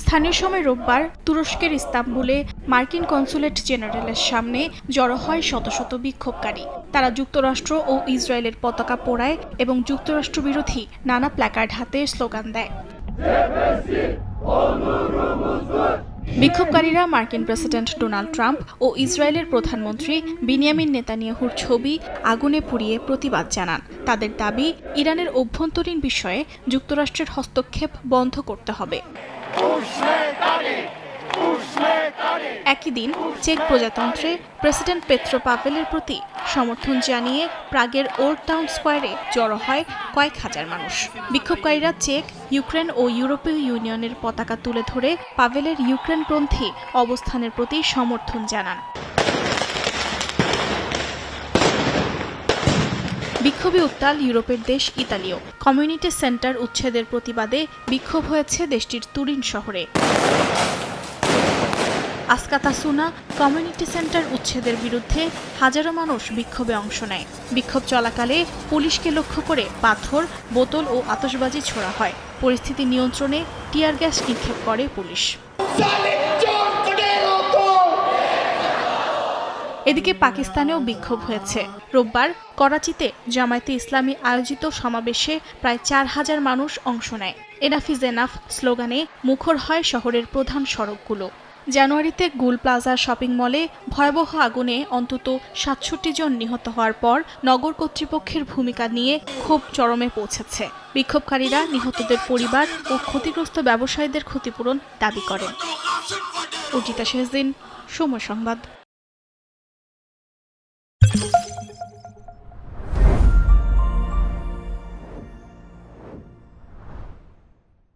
স্থানীয় সময় রোববার তুরস্কের ইস্তাম্বুলে মার্কিন কনসুলেট জেনারেলের সামনে জড়ো হয় শত শত বিক্ষোভকারী। তারা যুক্তরাষ্ট্র ও ইসরায়েলের পতাকা পোড়ায় এবং যুক্তরাষ্ট্র বিরোধী নানা প্ল্যাকার্ড হাতে স্লোগান দেয়। বিক্ষোভকারীরা মার্কিন প্রেসিডেন্ট ডোনাল্ড ট্রাম্প ও ইসরায়েলের প্রধানমন্ত্রী বিনিয়ামিন নেতানিয়াহুর ছবি আগুনে পুড়িয়ে প্রতিবাদ জানান। তাদের দাবি, ইরানের অভ্যন্তরীণ বিষয়ে যুক্তরাষ্ট্রের হস্তক্ষেপ বন্ধ করতে হবে। একই দিন চেক প্রজাতন্ত্রে প্রেসিডেন্ট পেত্রো পাভেলের প্রতি সমর্থন জানিয়ে প্রাগের ওল্ড টাউন স্কোয়ারে জড়ো হয় কয়েক হাজার মানুষ। বিক্ষোভকারীরা চেক, ইউক্রেন ও ইউরোপীয় ইউনিয়নের পতাকা তুলে ধরে পাভেলের ইউক্রেনপন্থী অবস্থানের প্রতি সমর্থন জানান। বিক্ষোভে উত্তাল ইউরোপের দেশ ইতালিও। কমিউনিটি সেন্টার উচ্ছেদের প্রতিবাদে বিক্ষোভ হয়েছে দেশটির তুরিন শহরে। আসকাতাসুনা কমিউনিটি সেন্টার উচ্ছেদের বিরুদ্ধে হাজারো মানুষ বিক্ষোভে অংশ নেয়। বিক্ষোভ চলাকালে পুলিশকে লক্ষ্য করে পাথর, বোতল ও আতশবাজি ছোড়া হয়। পরিস্থিতি নিয়ন্ত্রণে টিয়ার গ্যাস নিক্ষেপ করে পুলিশ। এদিকে পাকিস্তানেও বিক্ষোভ হয়েছে। রোববার করাচিতে জামায়াতে ইসলামী আয়োজিত সমাবেশে প্রায় ৪,০০০ মানুষ অংশ নেয়। এনাফ ইজ এনাফ স্লোগানে মুখর হয় শহরের প্রধান সড়কগুলো। জানুয়ারিতে গুল প্লাজা শপিং মলে ভয়াবহ আগুনে অন্তত ৬৭ জন নিহত হওয়ার পর নগর কর্তৃপক্ষের ভূমিকা নিয়ে ক্ষোভ চরমে পৌঁছেছে। বিক্ষোভকারীরা নিহতদের পরিবার ও ক্ষতিগ্রস্ত ব্যবসায়ীদের ক্ষতিপূরণ দাবি করেন। অর্জিতা শেহজিন, সময় সংবাদ।